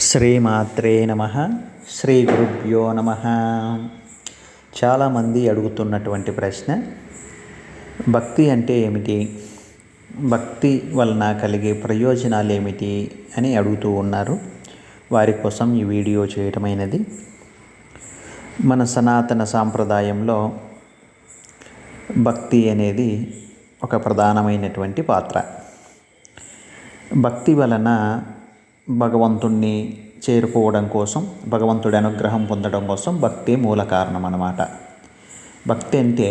శ్రీమాత్రే నమ. శ్రీ గురుభ్యో నమ. చాలామంది అడుగుతున్నటువంటి ప్రశ్న, భక్తి అంటే ఏమిటి, భక్తి వలన కలిగే ప్రయోజనాలు ఏమిటి అని అడుగుతూ ఉన్నారు. వారి కోసం ఈ వీడియో చేయటమైనది. మన సనాతన సాంప్రదాయంలో భక్తి అనేది ఒక ప్రధానమైనటువంటి పాత్ర. భక్తి వలన భగవంతుణ్ణి చేరుకోవడం కోసం, భగవంతుడి అనుగ్రహం పొందడం కోసం భక్తి మూల కారణం అన్నమాట. భక్తి అంటే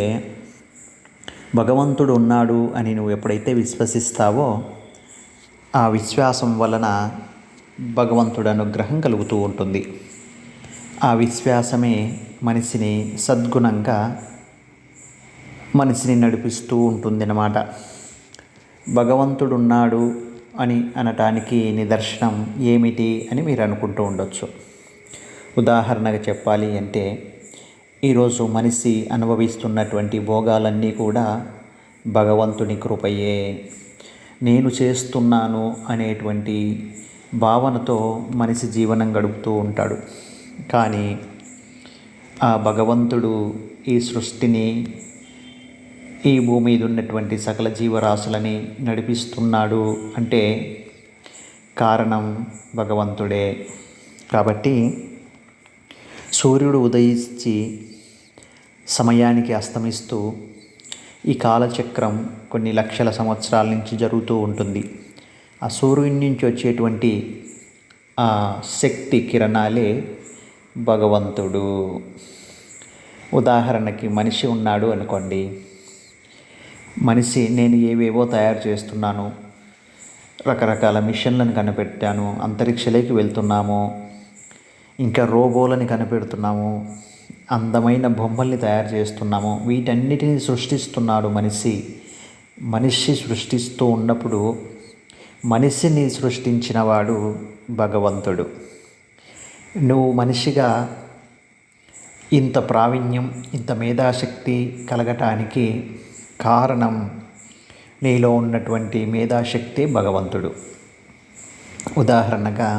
భగవంతుడు ఉన్నాడు అని నువ్వు ఎప్పుడైతే విశ్వసిస్తావో ఆ విశ్వాసం వలన భగవంతుడి అనుగ్రహం కలుగుతూ ఉంటుంది. ఆ విశ్వాసమే మనిషిని సద్గుణంగా మనిషిని నడిపిస్తూ ఉంటుందన్నమాట. భగవంతుడు ఉన్నాడు అని అనటానికి నిదర్శనం ఏమిటి అని మీరు అనుకుంటూ ఉండొచ్చు. ఉదాహరణగా చెప్పాలి అంటే, ఈరోజు మనిషి అనుభవిస్తున్నటువంటి భోగాలన్నీ కూడా భగవంతుని కృపయే. నేను చేస్తున్నాను అనేటువంటి భావనతో మనిషి జీవనం గడుపుతూ ఉంటాడు. కానీ ఆ భగవంతుడు ఈ సృష్టిని, ఈ భూమి మీద ఉన్నటువంటి సకల జీవరాశులని నడిపిస్తున్నాడు అంటే కారణం భగవంతుడే. కాబట్టి సూర్యుడు ఉదయించి సమయానికి అస్తమిస్తూ ఈ కాలచక్రం కొన్ని లక్షల సంవత్సరాల నుంచి జరుగుతూ ఉంటుంది. ఆ సూర్యుడి నుంచి వచ్చేటువంటి ఆ శక్తి కిరణాలే భగవంతుడు. ఉదాహరణకి మనిషి ఉన్నాడు అనుకోండి. మనిషి నేను ఏవేవో తయారు చేస్తున్నాను, రకరకాల మిషన్లను కనిపెట్టాను, అంతరిక్షలోకి వెళ్తున్నాము, ఇంకా రోబోలని కనిపెడుతున్నాము, అందమైన బొమ్మల్ని తయారు చేస్తున్నాము. వీటన్నిటిని సృష్టిస్తున్నాడు మనిషి. మనిషి సృష్టిస్తూ ఉన్నప్పుడు మనిషిని సృష్టించిన వాడు భగవంతుడు. నువ్వు మనిషిగా ఇంత ప్రావీణ్యం, ఇంత మేధాశక్తి కలగటానికి కారణం నీలో ఉన్నటువంటి మేధాశక్తి భగవంతుడు. ఉదాహరణగా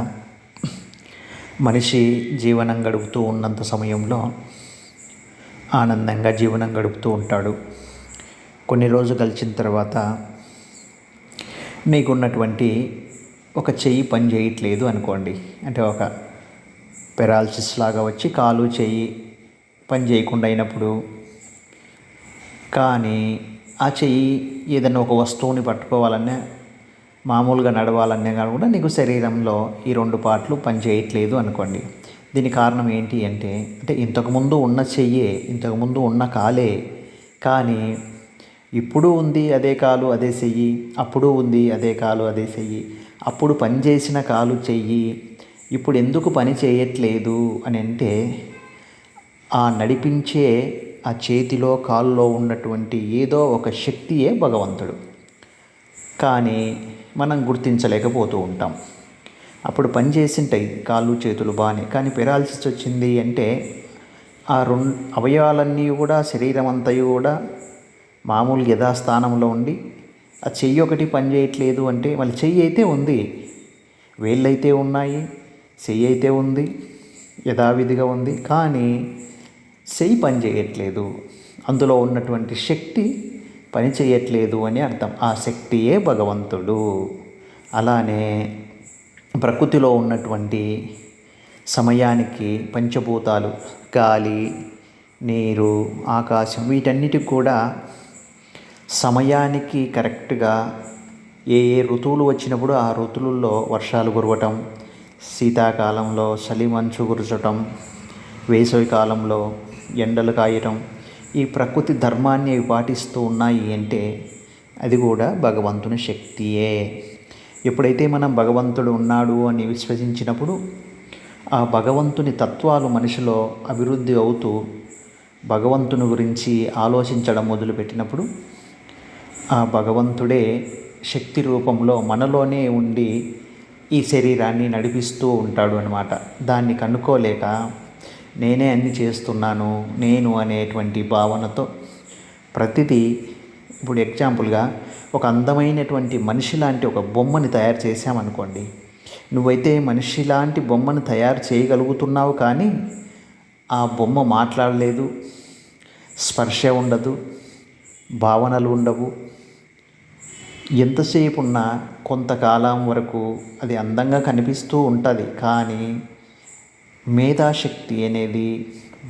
మనిషి జీవనం గడుపుతూ ఉన్నంత సమయంలో ఆనందంగా జీవనం గడుపుతూ ఉంటాడు. కొన్ని రోజులు గడిచిన తర్వాత నీకున్నటువంటి ఒక చెయ్యి పని చేయట్లేదు అనుకోండి. అంటే ఒక పెరాలసిస్ లాగా వచ్చి కాలు చెయ్యి పని చేయకుండా అయినప్పుడు, కానీ ఆ చెయ్యి ఏదైనా ఒక వస్తువుని పట్టుకోవాలన్నా, మామూలుగా నడవాలన్నా కూడా నీకు శరీరంలో ఈ రెండు పార్ట్లు పని చేయట్లేదు అనుకోండి. దీనికి కారణం ఏంటి అంటే ఇంతకుముందు ఉన్న చెయ్యే, ఇంతకుముందు ఉన్న కాలే, కానీ ఇప్పుడు ఉంది అదే కాలు అదే చెయ్యి, అప్పుడు ఉంది అదే కాలు అదే చెయ్యి. అప్పుడు పని చేసిన కాలు చెయ్యి ఇప్పుడు ఎందుకు పని చేయట్లేదు అని అంటే, ఆ నడిపించే ఆ చేతిలో కాల్లో ఉన్నటువంటి ఏదో ఒక శక్తియే భగవంతుడు. కానీ మనం గుర్తించలేకపోతూ ఉంటాం. అప్పుడు పని చేసింటాయి కాళ్ళు చేతులు బాగానే, కానీ పెరాలసిస్ వచ్చింది అంటే ఆ రెండు అవయవాలన్నీ కూడా, శరీరం అంతా కూడా మామూలు యథాస్థానంలో ఉండి ఆ చెయ్యి ఒకటి పని చేయట్లేదు అంటే, మళ్ళీ చెయ్యి అయితే ఉంది, వేళ్ళైతే ఉన్నాయి, చెయ్యి అయితే ఉంది, యథావిధిగా ఉంది, కానీ చెయ్యి పని చేయట్లేదు. అందులో ఉన్నటువంటి శక్తి పని చేయట్లేదు అని అర్థం. ఆ శక్తియే భగవంతుడు. అలానే ప్రకృతిలో ఉన్నటువంటి సమయానికి పంచభూతాలు, గాలి, నీరు, ఆకాశం, వీటన్నిటికి కూడా సమయానికి కరెక్ట్గా ఏ ఏ ఋతువులు వచ్చినప్పుడు ఆ ఋతువుల్లో వర్షాలు కురవటం, శీతాకాలంలో చలి మంచు కురచటం, వేసవి కాలంలో ఎండలు కాయటం, ఈ ప్రకృతి ధర్మాన్ని అవి పాటిస్తూ ఉన్నాయి అంటే అది కూడా భగవంతుని శక్తియే. ఎప్పుడైతే మనం భగవంతుడు ఉన్నాడు అని విశ్వసించినప్పుడు ఆ భగవంతుని తత్వాలు మనిషిలో అభివృద్ధి అవుతూ భగవంతుని గురించి ఆలోచించడం మొదలుపెట్టినప్పుడు ఆ భగవంతుడే శక్తి రూపంలో మనలోనే ఉండి ఈ శరీరాన్ని నడిపిస్తూ ఉంటాడు అన్నమాట. దాన్ని కనుక్కోలేక నేనే అన్ని చేస్తున్నాను, నేను అనేటువంటి భావనతో ప్రతిదీ, ఇప్పుడు ఎగ్జాంపుల్గా ఒక అందమైనటువంటి మనిషి లాంటి ఒక బొమ్మని తయారు చేసామనుకోండి, నువ్వైతే మనిషి లాంటి బొమ్మను తయారు చేయగలుగుతున్నావు, కానీ ఆ బొమ్మ మాట్లాడలేదు, స్పర్శ ఉండదు, భావనలు ఉండవు. ఎంతసేపు ఉన్నా కొంతకాలం వరకు అది అందంగా కనిపిస్తూ ఉంటుంది, కానీ మేధాశక్తి అనేది,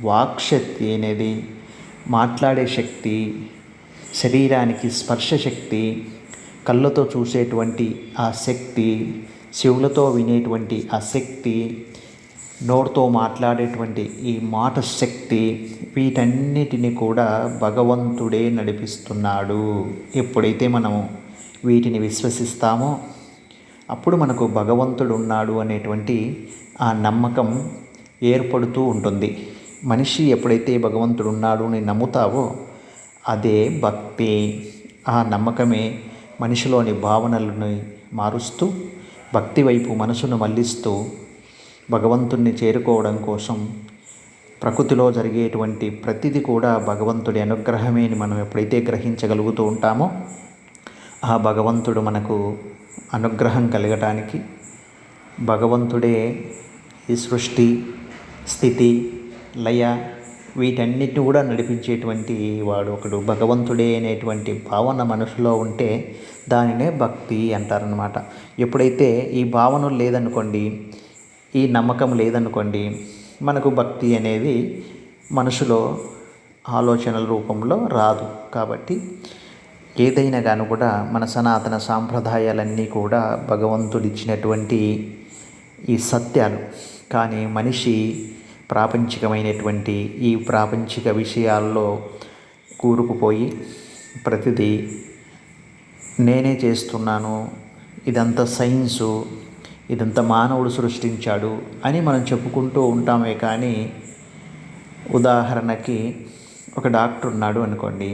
వాక్శక్తి అనేది, మాట్లాడే శక్తి, శరీరానికి స్పర్శ శక్తి, కళ్ళతో చూసేటువంటి ఆ శక్తి, చెవులతో వినేటువంటి ఆ శక్తి, నోటితో మాట్లాడేటువంటి ఈ మాట శక్తి, వీటన్నిటిని కూడా భగవంతుడే నడిపిస్తున్నాడు. ఎప్పుడైతే మనము వీటిని విశ్వసిస్తామో అప్పుడు మనకు భగవంతుడు ఉన్నాడు అనేటువంటి ఆ నమ్మకం ఏర్పడుతూ ఉంటుంది. మనిషి ఎప్పుడైతే భగవంతుడు ఉన్నాడు అని నమ్ముతావో అదే భక్తి. ఆ నమ్మకమే మనిషిలోని భావనలను మారుస్తూ భక్తి వైపు మనసును మళ్లిస్తూ భగవంతుణ్ణి చేరుకోవడం కోసం ప్రకృతిలో జరిగేటువంటి ప్రతిదీ కూడా భగవంతుడి అనుగ్రహమే అని మనం ఎప్పుడైతే గ్రహించగలుగుతూ ఉంటామో ఆ భగవంతుడు మనకు అనుగ్రహం కలగటానికి, భగవంతుడే ఈ సృష్టి, స్థితి, లయ వీటన్నిటిని కూడా నడిపించేటువంటి వాడు ఒకడు భగవంతుడే అనేటువంటి భావన మనసులో ఉంటే దానినే భక్తి అంటారనమాట. ఎప్పుడైతే ఈ భావన లేదనుకోండి, ఈ నమ్మకం లేదనుకోండి, మనకు భక్తి అనేది మనసులో ఆలోచనల రూపంలో రాదు. కాబట్టి ఏదైనా కానీ కూడా మన సనాతన సాంప్రదాయాలన్నీ కూడా భగవంతుడిచ్చినటువంటి ఈ సత్యాలు. కానీ మనిషి ప్రాపంచికమైనటువంటి ఈ ప్రాపంచిక విషయాల్లో కూరుకుపోయి ప్రతిదీ నేనే చేస్తున్నాను, ఇదంతా సైన్సు, ఇదంతా మానవుడు సృష్టించాడు అని మనం చెప్పుకుంటూ ఉంటామే. కానీ ఉదాహరణకి ఒక డాక్టర్ ఉన్నాడు అనుకోండి,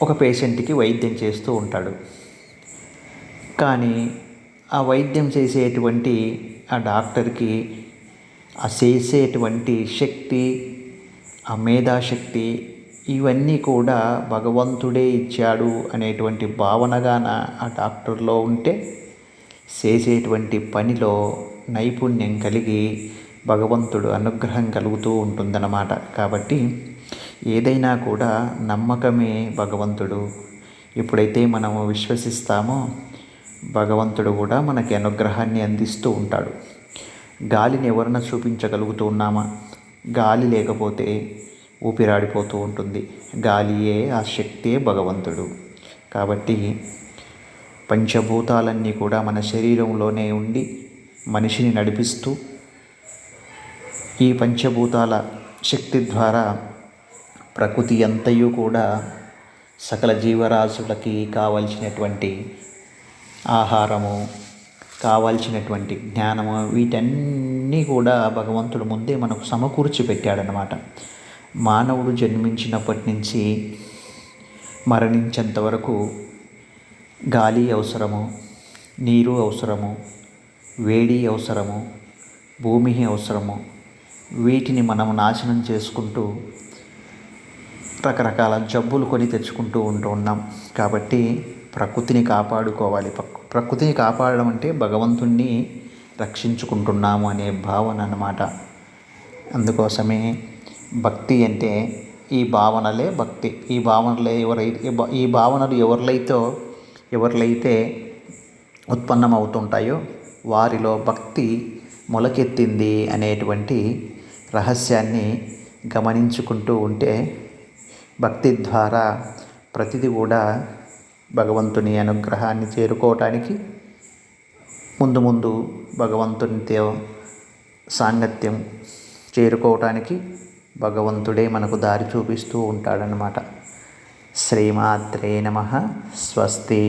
ఒక పేషెంట్కి వైద్యం చేస్తూ ఉంటాడు. కానీ ఆ వైద్యం చేసేటువంటి ఆ డాక్టర్కి ఆ చేసేటువంటి శక్తి, ఆ మేధాశక్తి ఇవన్నీ కూడా భగవంతుడే ఇచ్చాడు అనేటువంటి భావనగా ఆ డాక్టర్లో ఉంటే చేసేటువంటి పనిలో నైపుణ్యం కలిగి భగవంతుడు అనుగ్రహం కలుగుతూ ఉంటుందన్నమాట. కాబట్టి ఏదైనా కూడా నమ్మకమే భగవంతుడు. ఎప్పుడైతే మనము విశ్వసిస్తామో భగవంతుడు కూడా మనకి అనుగ్రహాన్ని అందిస్తూ ఉంటాడు. గాలిని ఎవరన్నా చూపించగలుగుతూ ఉన్నామా? గాలి లేకపోతే ఊపిరాడిపోతూ ఉంటుంది. గాలియే, ఆ శక్తియే భగవంతుడు. కాబట్టి పంచభూతాలన్నీ కూడా మన శరీరంలోనే ఉండి మనిషిని నడిపిస్తూ ఈ పంచభూతాల శక్తి ద్వారా ప్రకృతి అంతయు కూడా సకల జీవరాశులకి కావలసినటువంటి ఆహారము, కావాల్సినటువంటి జ్ఞానము వీటన్నీ కూడా భగవంతుడు ముందే మనకు సమకూర్చి పెట్టాడనమాట. మానవుడు జన్మించినప్పటి నుంచి మరణించేంత వరకు గాలి అవసరము, నీరు అవసరము, వేడి అవసరము, భూమి అవసరము. వీటిని మనం నాశనం చేసుకుంటూ రకరకాల జబ్బులు కొని తెచ్చుకుంటూ ఉన్నాం. కాబట్టి ప్రకృతిని కాపాడుకోవాలి. ప్రకృతిని కాపాడడం అంటే భగవంతుణ్ణి రక్షించుకుంటున్నాము అనే భావన అన్నమాట. అందుకోసమే భక్తి అంటే ఈ భావనలే భక్తి. ఈ భావనలే ఈ భావనలు ఎవరిలైతే ఉత్పన్నమవుతుంటాయో వారిలో భక్తి మొలకెత్తింది అనేటువంటి రహస్యాన్ని గమనించుకుంటూ ఉంటే భక్తి ద్వారా ప్రతిదీ కూడా భగవంతుని అనుగ్రహాన్ని చేరుకోవటానికి ముందు భగవంతునితో సాంగత్యం చేరుకోవటానికి భగవంతుడే మనకు దారి చూపిస్తూ ఉంటాడనమాట. శ్రీమాత్రే నమః. స్వస్తి.